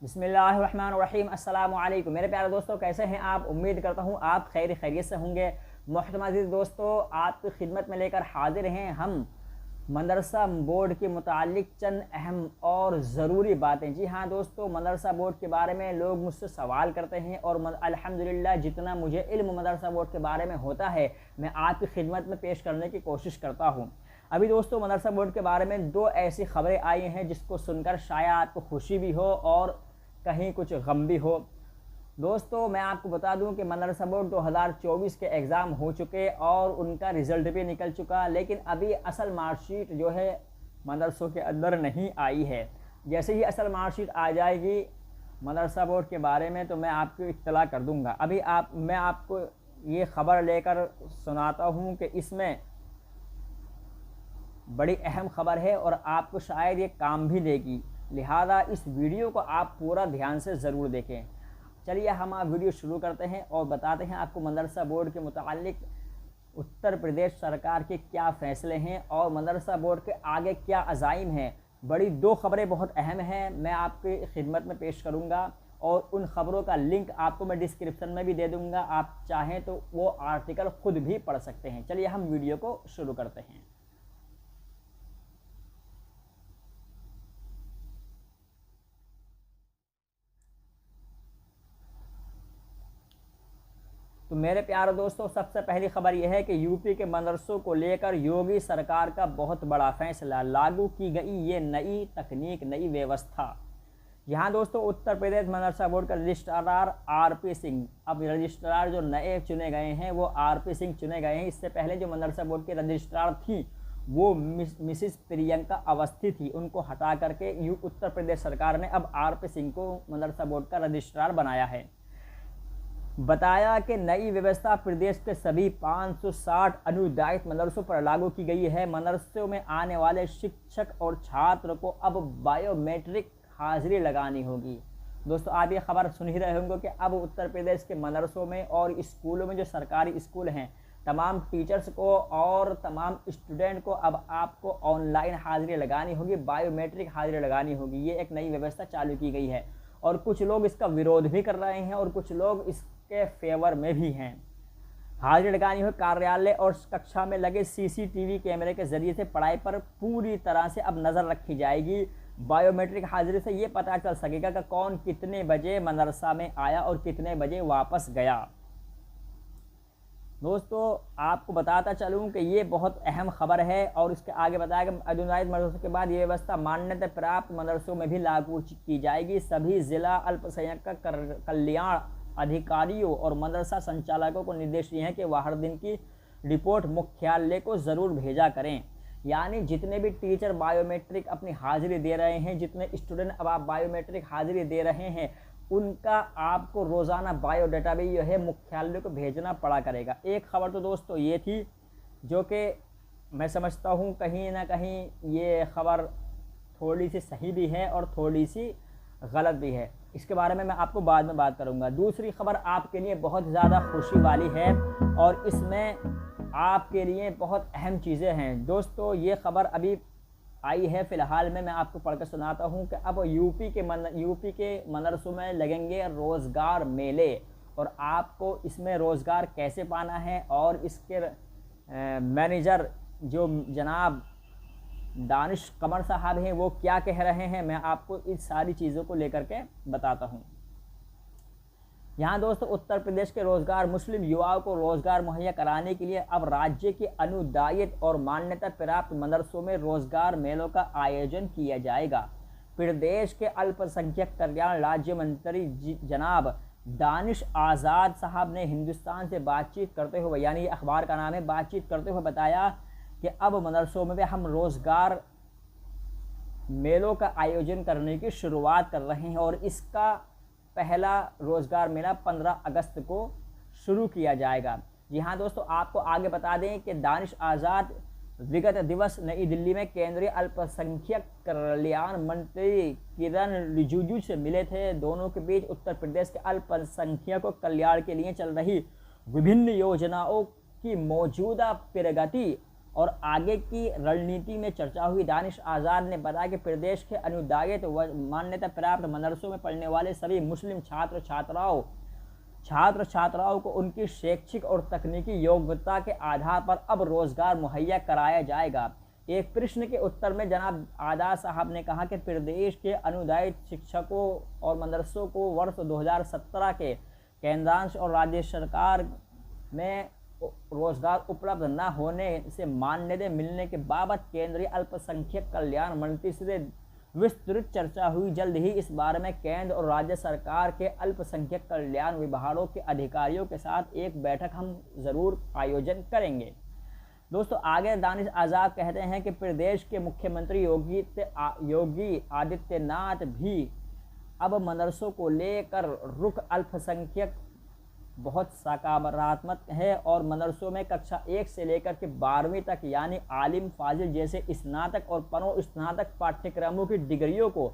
बिस्मिल्लाहिर्रहमानिर्रहीम। अस्सलाम वालेकुम मेरे प्यारे दोस्तों, कैसे हैं आप? उम्मीद करता हूँ आप खैरियत से होंगे। मोहतरम अज़ीज़ दोस्तों, आपकी खिदमत में लेकर हाजिर हैं हम मदरसा बोर्ड के मुतालिक चंद अहम और ज़रूरी बातें। जी हाँ दोस्तों, मदरसा बोर्ड के बारे में लोग मुझसे सवाल करते हैं और अल्हम्दुलिल्लाह जितना मुझे इल्म मदरसा बोर्ड के बारे में होता है मैं आपकी खिदमत में पेश करने की कोशिश करता हूँ। अभी दोस्तों मदरसा बोर्ड के बारे में दो ऐसी खबरें आई हैं जिसको सुनकर शायद आपको खुशी भी हो और कहीं कुछ गम भी हो। दोस्तों मैं आपको बता दूं कि मदरसा बोर्ड 2024 के एग्ज़ाम हो चुके और उनका रिज़ल्ट भी निकल चुका, लेकिन अभी असल मार्कशीट जो है मदरसों के अंदर नहीं आई है। जैसे ही असल मार्कशीट आ जाएगी मदरसा बोर्ड के बारे में तो मैं आपको इत्तला कर दूंगा। अभी मैं आपको ये ख़बर लेकर सुनाता हूँ कि इसमें बड़ी अहम खबर है और आपको शायद ये काम भी देगी, लिहाजा इस वीडियो को आप पूरा ध्यान से ज़रूर देखें। चलिए हम आप वीडियो शुरू करते हैं और बताते हैं आपको मदरसा बोर्ड के मुतालिक उत्तर प्रदेश सरकार के क्या फ़ैसले हैं और मदरसा बोर्ड के आगे क्या अज़ाइम हैं। बड़ी दो खबरें बहुत अहम हैं, मैं आपकी खिदमत में पेश करूंगा और उन खबरों का लिंक आपको मैं डिस्क्रिप्शन में भी दे दूंगा। आप चाहें तो वो आर्टिकल ख़ुद भी पढ़ सकते हैं। चलिए हम वीडियो को शुरू करते हैं। तो मेरे प्यारे दोस्तों, सबसे पहली खबर यह है कि यूपी के मदरसों को लेकर योगी सरकार का बहुत बड़ा फैसला, लागू की गई ये नई तकनीक, नई व्यवस्था। यहाँ दोस्तों उत्तर प्रदेश मदरसा बोर्ड का रजिस्ट्रार आरपी सिंह, अब रजिस्ट्रार जो नए चुने गए हैं वो आरपी सिंह चुने गए हैं। इससे पहले जो मदरसा बोर्ड के रजिस्ट्रार थी वो मिसिस प्रियंका अवस्थी थी, उनको हटा करके उत्तर प्रदेश सरकार ने अब आरपी सिंह को मदरसा बोर्ड का रजिस्ट्रार बनाया है। बताया कि नई व्यवस्था प्रदेश के सभी 560 अनुदानित मदरसों पर लागू की गई है। मदरसों में आने वाले शिक्षक और छात्र को अब बायोमेट्रिक हाजिरी लगानी होगी। दोस्तों आप ये खबर सुन ही रहे होंगे कि अब उत्तर प्रदेश के मदरसों में और स्कूलों में, जो सरकारी स्कूल हैं, तमाम टीचर्स को और तमाम स्टूडेंट को अब आपको ऑनलाइन हाजिरी लगानी होगी, बायोमेट्रिक हाजिरी लगानी होगी। ये एक नई व्यवस्था चालू की गई है और कुछ लोग इसका विरोध भी कर रहे हैं और कुछ लोग इसके फेवर में भी हैं। हाजिरी लगानी हो, कार्यालय और कक्षा में लगे सीसीटीवी कैमरे के जरिए से पढ़ाई पर पूरी तरह से अब नज़र रखी जाएगी। बायोमेट्रिक हाजिरी से ये पता चल सकेगा कि कौन कितने बजे मदरसा में आया और कितने बजे वापस गया। दोस्तों आपको बताता चलूं कि ये बहुत अहम खबर है और इसके आगे बताया कि अनुदानित मदरसों के बाद ये व्यवस्था मान्यता प्राप्त मदरसों में भी लागू की जाएगी। सभी जिला अल्पसंख्यक कल्याण अधिकारियों और मदरसा संचालकों को निर्देश दिए हैं कि वह हर दिन की रिपोर्ट मुख्यालय को ज़रूर भेजा करें। यानी जितने भी टीचर बायोमेट्रिक अपनी हाजिरी दे रहे हैं, जितने स्टूडेंट अब आप बायोमेट्रिक हाजिरी दे रहे हैं, उनका आपको रोज़ाना बायोडाटा भी जो है मुख्यालय को भेजना पड़ा करेगा। एक खबर तो दोस्तों ये थी जो कि मैं समझता हूँ कहीं ना कहीं ये खबर थोड़ी सी सही भी है और थोड़ी सी गलत भी है, इसके बारे में मैं आपको बाद में बात करूँगा। दूसरी खबर आपके लिए बहुत ज़्यादा खुशी वाली है और इसमें आपके लिए बहुत अहम चीज़ें हैं। दोस्तों ये खबर अभी आई है फ़िलहाल में, मैं आपको पढ़कर सुनाता हूँ कि अब यूपी के मदरसों में लगेंगे रोज़गार मेले और आपको इसमें रोज़गार कैसे पाना है और इसके मैनेजर जो जनाब दानिश कमर साहब हैं वो क्या कह रहे हैं, मैं आपको इस सारी चीज़ों को लेकर के बताता हूँ। यहाँ दोस्तों उत्तर प्रदेश के रोजगार मुस्लिम युवाओं को रोजगार मुहैया कराने के लिए अब राज्य के अनुदानित और मान्यता प्राप्त मदरसों में रोजगार मेलों का आयोजन किया जाएगा। प्रदेश के अल्पसंख्यक कल्याण राज्य मंत्री जनाब दानिश आज़ाद साहब ने हिंदुस्तान से बातचीत करते हुए, यानी अखबार का नाम है, बातचीत करते हुए बताया कि अब मदरसों में भी हम रोजगार मेलों का आयोजन करने की शुरुआत कर रहे हैं और इसका पहला रोज़गार मेला 15 अगस्त को शुरू किया जाएगा। जी हाँ दोस्तों, आपको आगे बता दें कि दानिश आज़ाद विगत दिवस नई दिल्ली में केंद्रीय अल्पसंख्यक कल्याण मंत्री किरण रिजिजू से मिले थे। दोनों के बीच उत्तर प्रदेश के अल्पसंख्यकों कल्याण के लिए चल रही विभिन्न योजनाओं की मौजूदा प्रगति और आगे की रणनीति में चर्चा हुई। दानिश आज़ाद ने बताया कि प्रदेश के अनुदानित व मान्यता प्राप्त मदरसों में पढ़ने वाले सभी मुस्लिम छात्र छात्राओं को उनकी शैक्षिक और तकनीकी योग्यता के आधार पर अब रोजगार मुहैया कराया जाएगा। एक प्रश्न के उत्तर में जनाब आज़ाद साहब ने कहा कि प्रदेश के अनुदानित शिक्षकों और मदरसों को वर्ष 2017 के केंद्रांश और राज्य सरकार में रोजगार उपलब्ध न होने से मान्यता मिलने के बाबत केंद्रीय अल्पसंख्यक कल्याण मंत्री से विस्तृत चर्चा हुई। जल्द ही इस बारे में केंद्र और राज्य सरकार के अल्पसंख्यक कल्याण विभागों के अधिकारियों के साथ एक बैठक हम ज़रूर आयोजन करेंगे। दोस्तों आगे दानिश आज़ाद कहते हैं कि प्रदेश के मुख्यमंत्री योगी आदित्यनाथ भी अब मदरसों को लेकर रुख अल्पसंख्यक बहुत सकारात्मक है और मदरसों में कक्षा 1 से लेकर के 12वीं तक यानी आलिम फाजिल जैसे स्नातक और स्नातक पाठ्यक्रमों की डिग्रियों को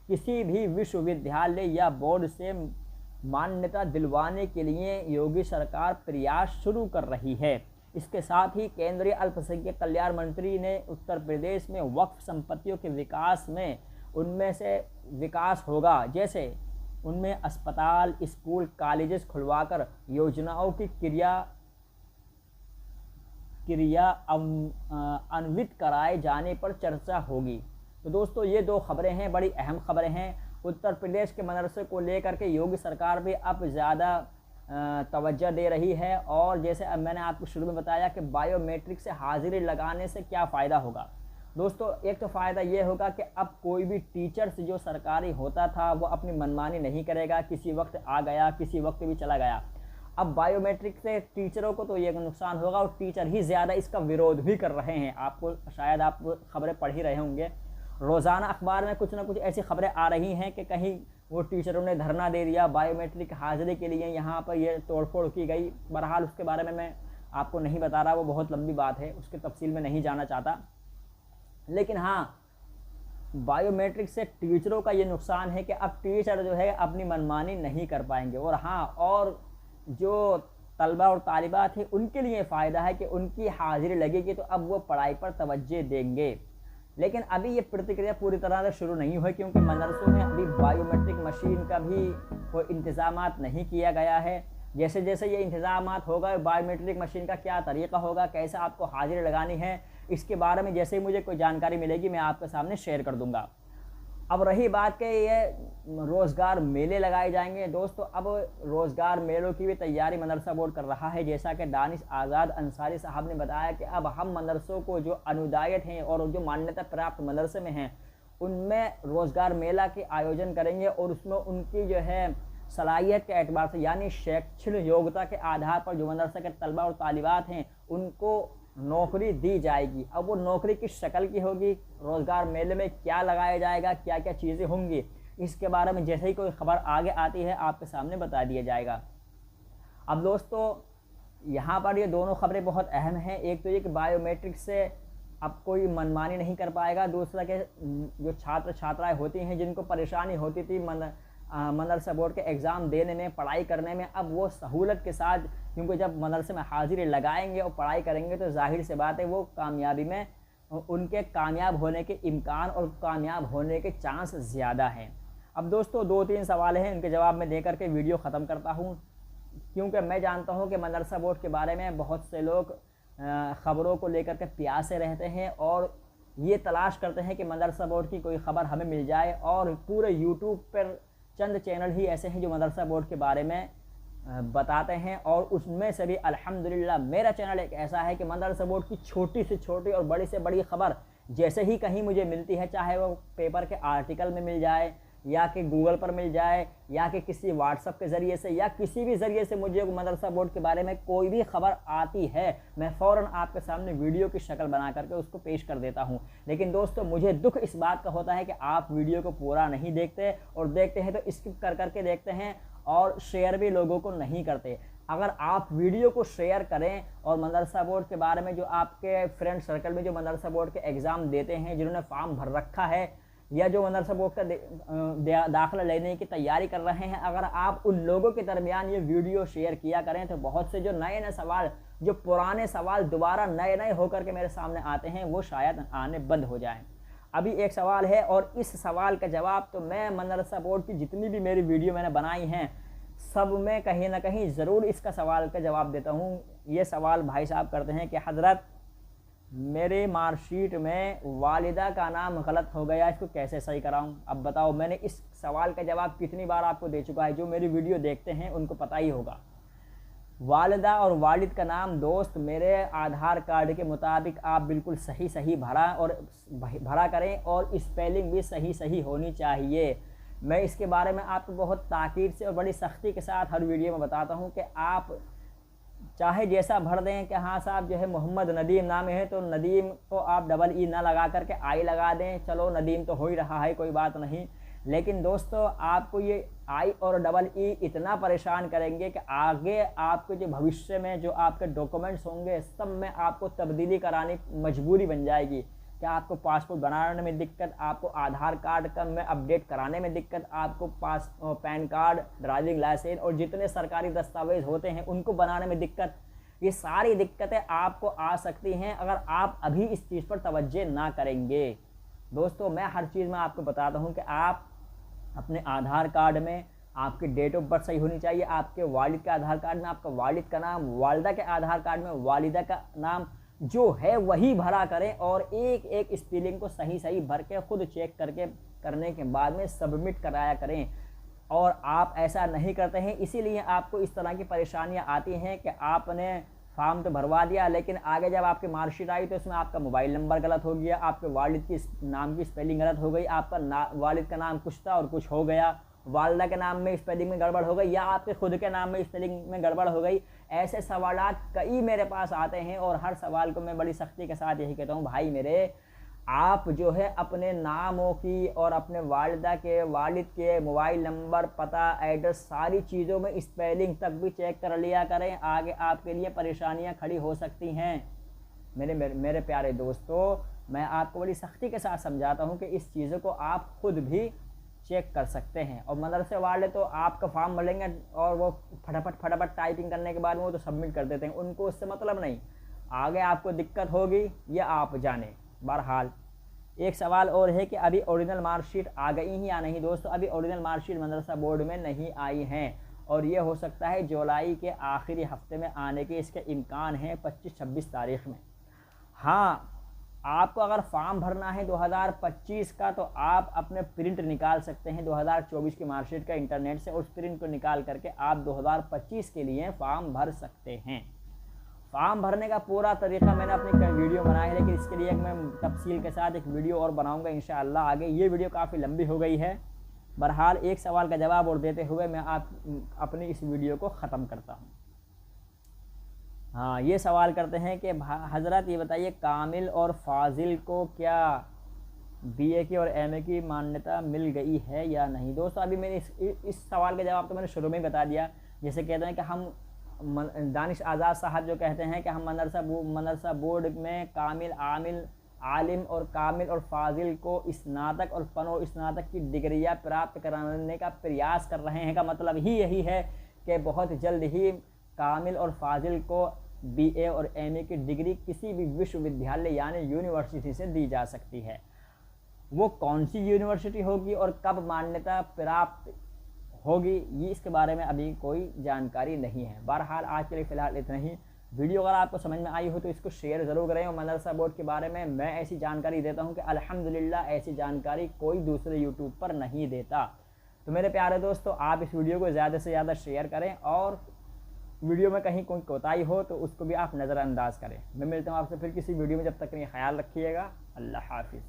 किसी भी विश्वविद्यालय या बोर्ड से मान्यता दिलवाने के लिए योगी सरकार प्रयास शुरू कर रही है। इसके साथ ही केंद्रीय अल्पसंख्यक कल्याण मंत्री ने उत्तर प्रदेश में वक्फ संपत्तियों के विकास में उनमें से विकास होगा, जैसे उनमें अस्पताल, स्कूल, कॉलेजेस खुलवाकर योजनाओं की अन्वित कराए जाने पर चर्चा होगी। तो दोस्तों ये दो खबरें हैं, बड़ी अहम खबरें हैं। उत्तर प्रदेश के मदरसे को लेकर के योगी सरकार भी अब ज़्यादा तवज्जो दे रही है और जैसे अब मैंने आपको शुरू में बताया कि बायोमेट्रिक से हाजिरी लगाने से क्या फ़ायदा होगा। दोस्तों एक तो फ़ायदा ये होगा कि अब कोई भी टीचर्स जो सरकारी होता था वो अपनी मनमानी नहीं करेगा, किसी वक्त आ गया किसी वक्त भी चला गया। अब बायोमेट्रिक से टीचरों को तो ये नुकसान होगा और टीचर ही ज़्यादा इसका विरोध भी कर रहे हैं। आपको शायद आप खबरें पढ़ ही रहे होंगे, रोज़ाना अखबार में कुछ ना कुछ ऐसी खबरें आ रही हैं कि कहीं वो टीचरों ने धरना दे दिया बायोमेट्रिक हाजिरी के लिए, यहाँ पर ये तोड़फोड़ की गई। बहरहाल उसके बारे में मैं आपको नहीं बता रहा, वो बहुत लंबी बात है, उसके तफसील में नहीं जाना चाहता। लेकिन हाँ, बायोमेट्रिक से टीचरों का ये नुकसान है कि अब टीचर जो है अपनी मनमानी नहीं कर पाएंगे। और हाँ, और जो तलबा और तालिबात हैं उनके लिए फ़ायदा है कि उनकी हाजिरी लगेगी तो अब वो पढ़ाई पर तवज्जो देंगे। लेकिन अभी ये प्रतिक्रिया पूरी तरह से शुरू नहीं हुई क्योंकि मदरसों में अभी बायोमेट्रिक मशीन का भी कोई इंतज़ामात नहीं किया गया है। जैसे जैसे ये इंतज़ामात होगा, बायोमेट्रिक मशीन का क्या तरीक़ा होगा, कैसे आपको हाजिरी लगानी है, इसके बारे में जैसे ही मुझे कोई जानकारी मिलेगी मैं आपके सामने शेयर कर दूंगा। अब रही बात कि ये रोज़गार मेले लगाए जाएंगे। दोस्तों अब रोज़गार मेलों की भी तैयारी मदरसा बोर्ड कर रहा है। जैसा कि दानिश आज़ाद अंसारी साहब ने बताया कि अब हम मदरसों को जो अनुदानित हैं और जो मान्यता प्राप्त मदरसे में हैं उनमें रोज़गार मेला के आयोजन करेंगे और उसमें उनकी जो है सलाहियत के एतबार से यानी शैक्षणिक योग्यता के आधार पर जो मदरसा के तलबा और तालिबात हैं उनको नौकरी दी जाएगी। अब वो नौकरी किस शक्ल की होगी, रोज़गार मेले में क्या लगाया जाएगा, क्या क्या चीज़ें होंगी, इसके बारे में जैसे ही कोई खबर आगे आती है आपके सामने बता दिया जाएगा। अब दोस्तों यहाँ पर ये दोनों खबरें बहुत अहम हैं। एक तो ये कि बायोमेट्रिक से अब कोई मनमानी नहीं कर पाएगा, दूसरा कि जो छात्र छात्राएँ होती हैं जिनको परेशानी होती थी मदरसा बोर्ड के एग्ज़ाम देने में, पढ़ाई करने में, अब वो सहूलत के साथ, क्योंकि जब मदरसे में हाजिरी लगाएंगे और पढ़ाई करेंगे तो जाहिर से बात है वो कामयाबी में उनके कामयाब होने के इम्कान और कामयाब होने के चांस ज़्यादा हैं। अब दोस्तों 2-3 सवाल हैं, उनके जवाब मैं दे करके वीडियो ख़त्म करता हूँ, क्योंकि मैं जानता हूँ कि मदरसा बोर्ड के बारे में बहुत से लोग ख़बरों को लेकर के प्यासे रहते हैं और ये तलाश करते हैं कि मदरसा बोर्ड की कोई ख़बर हमें मिल जाए। और पूरे यूट्यूब पर चंद चैनल ही ऐसे हैं जो मदरसा बोर्ड के बारे में बताते हैं और उसमें से भी अल्हम्दुलिल्लाह मेरा चैनल एक ऐसा है कि मदरसा बोर्ड की छोटी से छोटी और बड़ी से बड़ी ख़बर जैसे ही कहीं मुझे मिलती है, चाहे वो पेपर के आर्टिकल में मिल जाए या कि गूगल पर मिल जाए या कि किसी व्हाट्सएप के ज़रिए से या किसी भी ज़रिए से मुझे मदरसा बोर्ड के बारे में कोई भी खबर आती है, मैं फ़ौरन आपके सामने वीडियो की शक्ल बना करके उसको पेश कर देता हूं। लेकिन दोस्तों मुझे दुख इस बात का होता है कि आप वीडियो को पूरा नहीं देखते और देखते हैं तो स्किप कर करके देखते हैं और शेयर भी लोगों को नहीं करते। अगर आप वीडियो को शेयर करें और मदरसा बोर्ड के बारे में जो आपके फ्रेंड सर्कल में जो मदरसा बोर्ड के एग्ज़ाम देते हैं, जिन्होंने फॉर्म भर रखा है, या जो मदरसा बोर्ड का दाखिला लेने की तैयारी कर रहे हैं, अगर आप उन लोगों के दरमियान ये वीडियो शेयर किया करें तो बहुत से जो नए नए सवाल, जो पुराने सवाल दोबारा नए नए होकर के मेरे सामने आते हैं, वो शायद आने बंद हो जाएं। अभी एक सवाल है और इस सवाल का जवाब तो मैं मदरसा बोर्ड की जितनी भी मेरी वीडियो मैंने बनाई हैं सब में कहीं ना कहीं ज़रूर इसका सवाल का जवाब देता हूँ। ये सवाल भाई साहब करते हैं कि हज़रत मेरे मार्कशीट में वालिदा का नाम गलत हो गया, इसको कैसे सही कराऊं? अब बताओ, मैंने इस सवाल का जवाब कितनी बार आपको दे चुका है, जो मेरी वीडियो देखते हैं उनको पता ही होगा। वालिदा और वालिद का नाम दोस्त मेरे आधार कार्ड के मुताबिक आप बिल्कुल सही भरा करें और स्पेलिंग भी सही होनी चाहिए। मैं इसके बारे में आपको बहुत ताकीद से और बड़ी सख्ती के साथ हर वीडियो में बताता हूं कि आप चाहे जैसा भर दें कि हाँ साहब जो है मोहम्मद नदीम नाम है तो नदीम को आप डबल ई ना लगा करके आई लगा दें, चलो नदीम तो हो ही रहा है, कोई बात नहीं। लेकिन दोस्तों आपको ये आई और डबल ई इतना परेशान करेंगे कि आगे आपके जो भविष्य में जो आपके डॉक्यूमेंट्स होंगे सब में आपको तब्दीली करानी मजबूरी बन जाएगी कि आपको पासपोर्ट बनाने में दिक्कत, आपको आधार कार्ड का में अपडेट कराने में दिक्कत, आपको पैन कार्ड, ड्राइविंग लाइसेंस और जितने सरकारी दस्तावेज होते हैं उनको बनाने में दिक्कत। ये सारी दिक्कतें आपको आ सकती हैं अगर आप अभी इस चीज़ पर तवज्जो ना करेंगे। दोस्तों मैं हर चीज़ में आपको बताता हूँ कि आप अपने आधार कार्ड में आपकी डेट ऑफ बर्थ सही होनी चाहिए, आपके वालिद के आधार कार्ड में आपका वालिद का नाम, वालिदा के आधार कार्ड में वालिदा का नाम जो है वही भरा करें और एक एक स्पेलिंग को सही भर के खुद चेक करके करने के बाद में सबमिट कराया करें। और आप ऐसा नहीं करते हैं, इसीलिए आपको इस तरह की परेशानियां आती हैं कि आपने फॉर्म तो भरवा दिया लेकिन आगे जब आपकी मार्कशीट आई तो उसमें आपका मोबाइल नंबर गलत हो गया, आपके वालिद की नाम की स्पेलिंग गलत हो गई, आपका वालिद का नाम कुछ था और कुछ हो गया, वालिदा के नाम में स्पेलिंग में गड़बड़ हो गई या आपके खुद के नाम में स्पेलिंग में गड़बड़ हो गई। ऐसे सवालात कई मेरे पास आते हैं और हर सवाल को मैं बड़ी सख्ती के साथ यही कहता हूँ, भाई मेरे आप जो है अपने नामों की और अपने वालिदा के वालिद के मोबाइल नंबर, पता, एड्रेस सारी चीज़ों में स्पेलिंग तक भी चेक कर लिया करें, आगे आपके लिए परेशानियां खड़ी हो सकती हैं। मेरे प्यारे दोस्तों मैं आपको बड़ी सख्ती के साथ समझाता हूं कि इस चीज़ों को आप खुद भी चेक कर सकते हैं। और मदरसे वाले तो आपका फॉर्म भरेंगे और वो फटाफट टाइपिंग करने के बाद वो तो सबमिट कर देते हैं, उनको उससे मतलब नहीं, आगे आपको दिक्कत होगी या आप जाने। बहरहाल एक सवाल और है कि अभी ओरिजिनल मार्कशीट आ गई ही या नहीं। दोस्तों अभी ओरिजिनल मार्कशीट मदरसा बोर्ड में नहीं आई हैं और ये हो सकता है जुलाई के आखिरी हफ्ते में आने के इसके इम्कान हैं, 25-26 तारीख में। हाँ, आपको अगर फॉर्म भरना है 2025 का तो आप अपने प्रिंट निकाल सकते हैं 2024 की मार्कशीट का इंटरनेट से, उस प्रिंट को निकाल करके आप 2025 के लिए फॉर्म भर सकते हैं। फॉर्म भरने का पूरा तरीका मैंने अपनी वीडियो बनाई है, लेकिन इसके लिए मैं तफसील के साथ एक वीडियो और बनाऊंगा इंशाअल्लाह आगे। ये वीडियो काफ़ी लंबी हो गई है। बहरहाल एक सवाल का जवाब और देते हुए मैं अपनी इस वीडियो को ख़त्म करता हूँ। हाँ, ये सवाल करते हैं कि हज़रत ये बताइए कामिल और फाजिल को क्या बीए की और एमए की मान्यता मिल गई है या नहीं। दोस्तों अभी मैंने इस सवाल का जवाब तो मैंने शुरू में ही बता दिया। जैसे कहते हैं कि हम दानिश आज़ाद साहब जो कहते हैं कि हम मदरसा बोर्ड में कामिल, आमिल, आलिम और कामिल और फाजिल को स्नातक और फनो स्नातक की डिग्रियाँ प्राप्त कराने का प्रयास कर रहे हैं, का मतलब ही यही है कि बहुत जल्द ही कामिल और फाजिल को बीए और एमए की डिग्री किसी भी विश्वविद्यालय यानी यूनिवर्सिटी से दी जा सकती है। वो कौन सी यूनिवर्सिटी होगी और कब मान्यता प्राप्त होगी ये इसके बारे में अभी कोई जानकारी नहीं है। बहरहाल आज के लिए फ़िलहाल इतना ही। वीडियो अगर आपको समझ में आई हो तो इसको शेयर ज़रूर करें। और मदरसा बोर्ड के बारे में मैं ऐसी जानकारी देता हूं कि अल्हम्दुलिल्लाह ऐसी जानकारी कोई दूसरे यूट्यूब पर नहीं देता। तो मेरे प्यारे दोस्तों आप इस वीडियो को ज़्यादा से ज़्यादा शेयर करें और वीडियो में कहीं कोई कोताही हो तो उसको भी आप नज़रअंदाज करें। मैं मिलता हूँ आपसे फिर किसी वीडियो में, जब तक नहीं ख्याल रखिएगा। अल्लाह हाफिज़।